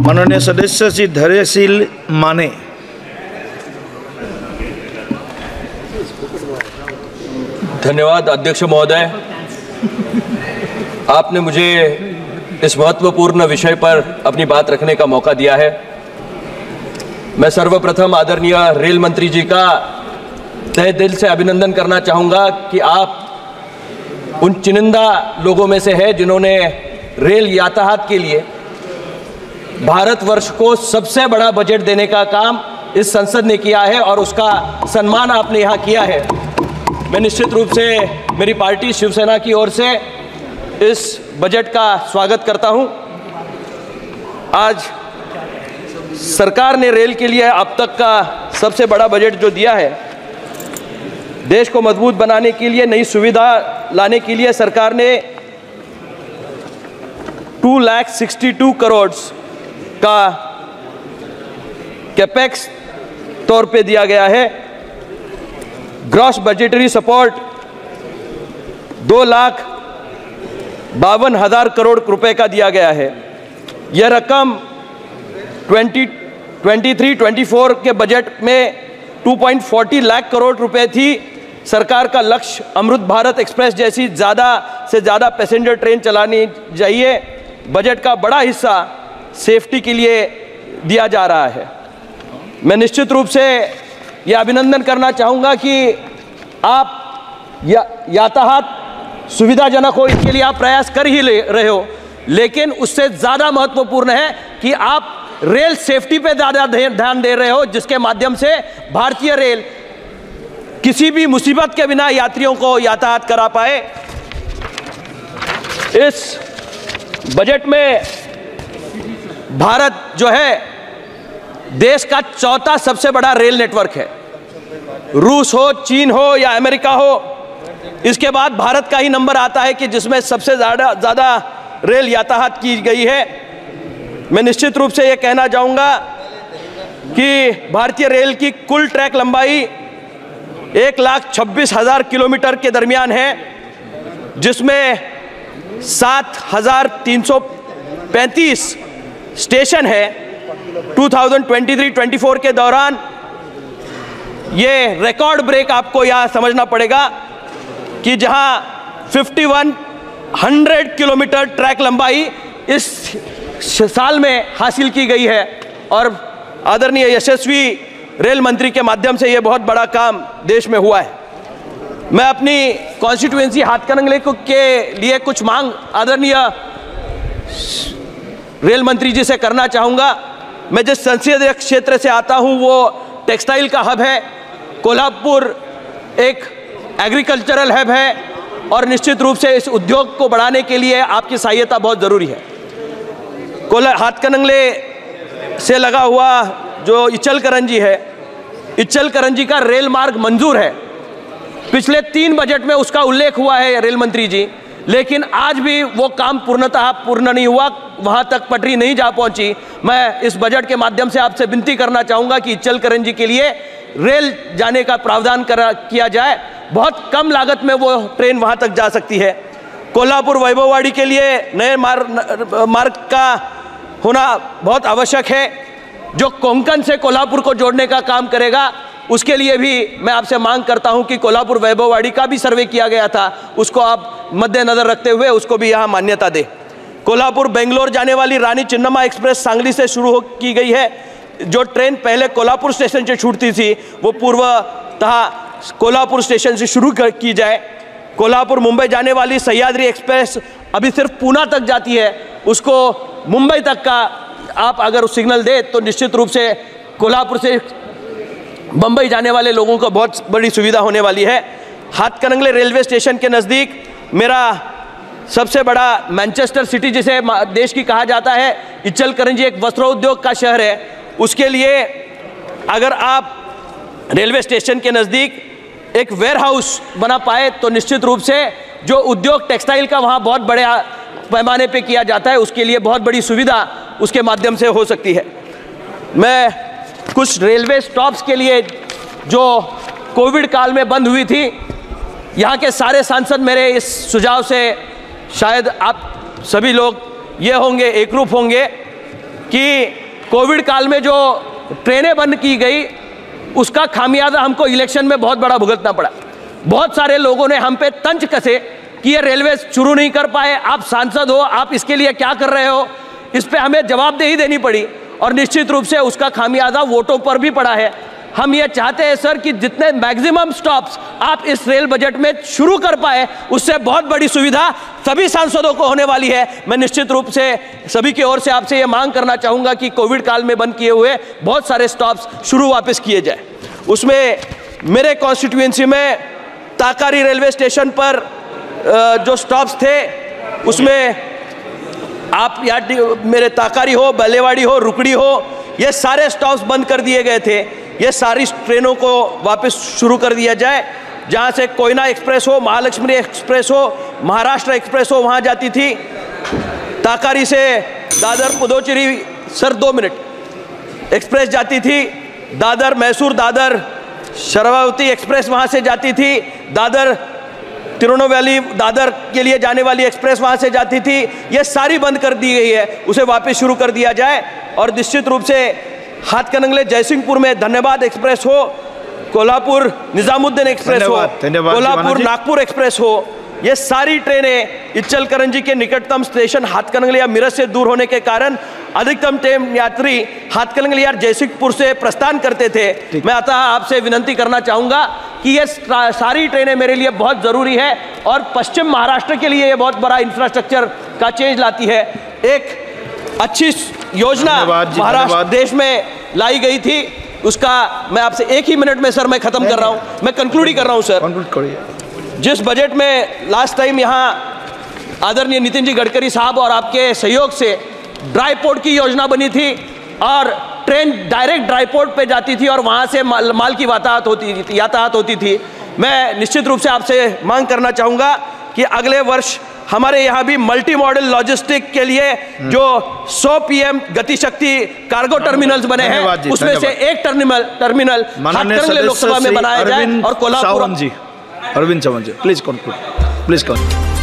माननीय सदस्य श्री धैर्यशील माने। धन्यवाद अध्यक्ष महोदय, आपने मुझे इस महत्वपूर्ण विषय पर अपनी बात रखने का मौका दिया है। मैं सर्वप्रथम आदरणीय रेल मंत्री जी का तहे दिल से अभिनंदन करना चाहूँगा कि आप उन चुनिंदा लोगों में से है जिन्होंने रेल यातायात के लिए भारतवर्ष को सबसे बड़ा बजट देने का काम इस संसद ने किया है और उसका सम्मान आपने यहाँ किया है। मैं निश्चित रूप से मेरी पार्टी शिवसेना की ओर से इस बजट का स्वागत करता हूँ। आज सरकार ने रेल के लिए अब तक का सबसे बड़ा बजट जो दिया है, देश को मजबूत बनाने के लिए, नई सुविधा लाने के लिए सरकार ने 2,62 करोड़ का कैपेक्स तौर पे दिया गया है। ग्रॉस बजटरी सपोर्ट 2,52,000 करोड़ रुपए का दिया गया है। यह रकम 2023-24 के बजट में 2.40 लाख करोड़ रुपए थी। सरकार का लक्ष्य अमृत भारत एक्सप्रेस जैसी ज़्यादा से ज़्यादा पैसेंजर ट्रेन चलानी चाहिए। बजट का बड़ा हिस्सा सेफ्टी के लिए दिया जा रहा है। मैं निश्चित रूप से यह अभिनंदन करना चाहूँगा कि आप यातायात सुविधाजनक हो, इसके लिए आप प्रयास कर ही रहे हो, लेकिन उससे ज़्यादा महत्वपूर्ण है कि आप रेल सेफ्टी पे ज़्यादा ध्यान दे रहे हो, जिसके माध्यम से भारतीय रेल किसी भी मुसीबत के बिना यात्रियों को यातायात करा पाए। इस बजट में भारत जो है देश का चौथा सबसे बड़ा रेल नेटवर्क है। रूस हो, चीन हो या अमेरिका हो, इसके बाद भारत का ही नंबर आता है कि जिसमें सबसे ज़्यादा रेल यातायात की गई है। मैं निश्चित रूप से ये कहना चाहूँगा कि भारतीय रेल की कुल ट्रैक लंबाई 1,26,000 किलोमीटर के दरमियान है, जिसमें 7,335 स्टेशन है। 2023-24 के दौरान ये रिकॉर्ड ब्रेक आपको यहाँ समझना पड़ेगा कि जहाँ 5,100 किलोमीटर ट्रैक लंबाई इस साल में हासिल की गई है और आदरणीय यशस्वी रेल मंत्री के माध्यम से ये बहुत बड़ा काम देश में हुआ है। मैं अपनी कॉन्स्टिट्यूएंसी हाथकरंगले के लिए कुछ मांग आदरणीय रेल मंत्री जी से करना चाहूँगा। मैं जिस संसदीय क्षेत्र से आता हूँ वो टेक्सटाइल का हब है, कोल्हापुर एक एग्रीकल्चरल हब है और निश्चित रूप से इस उद्योग को बढ़ाने के लिए आपकी सहायता बहुत ज़रूरी है। हाथकरंगले से लगा हुआ जो इचलकरंजी है, इचलकरंजी का रेल मार्ग मंजूर है। पिछले 3 बजट में उसका उल्लेख हुआ है रेल मंत्री जी, लेकिन आज भी वो काम पूर्णतः पूर्ण नहीं हुआ, वहाँ तक पटरी नहीं जा पहुँची। मैं इस बजट के माध्यम से आपसे विनती करना चाहूँगा कि इचलकरंजी के लिए रेल जाने का प्रावधान किया जाए। बहुत कम लागत में वो ट्रेन वहाँ तक जा सकती है। कोल्हापुर वैभववाड़ी के लिए नए मार्ग का होना बहुत आवश्यक है, जो कोंकण से कोल्हापुर को जोड़ने का काम करेगा। उसके लिए भी मैं आपसे मांग करता हूं कि कोल्हापुर वैभववाड़ी का भी सर्वे किया गया था, उसको आप मद्देनजर रखते हुए उसको भी यहाँ मान्यता दें। कोल्हापुर बेंगलोर जाने वाली रानी चिन्नम्मा एक्सप्रेस सांगली से शुरू की गई है। जो ट्रेन पहले कोल्हापुर स्टेशन से छूटती थी वो पूर्वतः कोल्हापुर स्टेशन से शुरू की जाए। कोल्हापुर मुंबई जाने वाली सह्याद्री एक्सप्रेस अभी सिर्फ पूना तक जाती है, उसको मुंबई तक का आप अगर सिग्नल दे तो निश्चित रूप से कोल्हापुर से मुंबई जाने वाले लोगों को बहुत बड़ी सुविधा होने वाली है। हाथकरंगले रेलवे स्टेशन के नज़दीक मेरा सबसे बड़ा मैनचेस्टर सिटी जिसे देश की कहा जाता है, इचलकरंजी एक वस्त्रोद्योग का शहर है, उसके लिए अगर आप रेलवे स्टेशन के नज़दीक एक वेयर हाउस बना पाए तो निश्चित रूप से जो उद्योग टेक्सटाइल का वहाँ बहुत बड़े पैमाने पे किया जाता है, उसके लिए बहुत बड़ी सुविधा उसके माध्यम से हो सकती है। मैं कुछ रेलवे स्टॉप्स के लिए जो कोविड काल में बंद हुई थी, यहाँ के सारे सांसद मेरे इस सुझाव से शायद आप सभी लोग ये होंगे, एकरूप होंगे कि कोविड काल में जो ट्रेनें बंद की गई उसका खामियाजा हमको इलेक्शन में बहुत बड़ा भुगतना पड़ा। बहुत सारे लोगों ने हम पे तंज कसे कि ये रेलवे शुरू नहीं कर पाए, आप सांसद हो, आप इसके लिए क्या कर रहे हो। इस पे हमें जवाबदेही देनी पड़ी और निश्चित रूप से उसका खामियाजा वोटों पर भी पड़ा है। हम ये चाहते हैं सर कि जितने मैक्सिमम स्टॉप्स आप इस रेल बजट में शुरू कर पाए, उससे बहुत बड़ी सुविधा सभी सांसदों को होने वाली है। मैं निश्चित रूप से सभी की ओर से आपसे ये मांग करना चाहूँगा कि कोविड काल में बंद किए हुए बहुत सारे स्टॉप्स शुरू वापस किए जाए। उसमें मेरे कॉन्स्टिट्यूएंसी में ताकारी रेलवे स्टेशन पर जो स्टॉप्स थे उसमें आप या मेरे ताकारी हो, बल्लेवाड़ी हो, रुकड़ी हो, ये सारे स्टॉप्स बंद कर दिए गए थे। ये सारी ट्रेनों को वापस शुरू कर दिया जाए। जहाँ से कोयना एक्सप्रेस हो, महालक्ष्मी एक्सप्रेस हो, महाराष्ट्र एक्सप्रेस हो, वहाँ जाती थी। ताकारी से Dadar Puducherry sir 2 minute express जाती थी। दादर मैसूर दादर शरावती एक्सप्रेस वहाँ से जाती थी। दादर तिरुनेलवेली दादर के लिए जाने वाली एक्सप्रेस वहाँ से जाती थी। ये सारी बंद कर दी गई है, उसे वापस शुरू कर दिया जाए। और निश्चित रूप से हाथकरंगले जयसिंहपुर में धन्यवाद एक्सप्रेस हो, कोल्हापुर निजामुद्दीन एक्सप्रेस हो, कोल्हापुर नागपुर एक्सप्रेस हो, ये सारी ट्रेनें इचलकरंजी के निकटतम स्टेशन हाथकरंगले या मिरज से दूर होने के कारण अधिकतम ट्रेन यात्री हाथकरंगले या जयसिंहपुर से प्रस्थान करते थे। मैं अतः आपसे विनंती करना चाहूँगा कि ये सारी ट्रेनें मेरे लिए बहुत ज़रूरी है और पश्चिम महाराष्ट्र के लिए ये बहुत बड़ा इंफ्रास्ट्रक्चर का चेंज लाती है। एक अच्छी योजना महाराष्ट्र देश में लाई गई थी, उसका मैं आपसे 1 ही मिनट में सर मैं ख़त्म कर रहा हूँ, मैं कंक्लूड ही कर रहा हूँ सर। जिस बजट में लास्ट टाइम यहाँ आदरणीय नितिन जी गडकरी साहब और आपके सहयोग से ड्राई पोर्ट की योजना बनी थी और ट्रेन डायरेक्ट ड्राई पोर्ट पे जाती थी और वहाँ से माल की यातायात होती थी। मैं निश्चित रूप से आपसे मांग करना चाहूँगा कि अगले वर्ष हमारे यहाँ भी मल्टी मॉडल लॉजिस्टिक के लिए जो 100 PM गतिशक्ति कार्गो टर्मिनल्स बने हैं, उसमें से एक टर्मिनल हाथकरंगले लोकसभा में बनाया जाए और कोल्हापुर। अरविंद चौहान जी, प्लीज कंक्लूड, प्लीज कंक्लूड।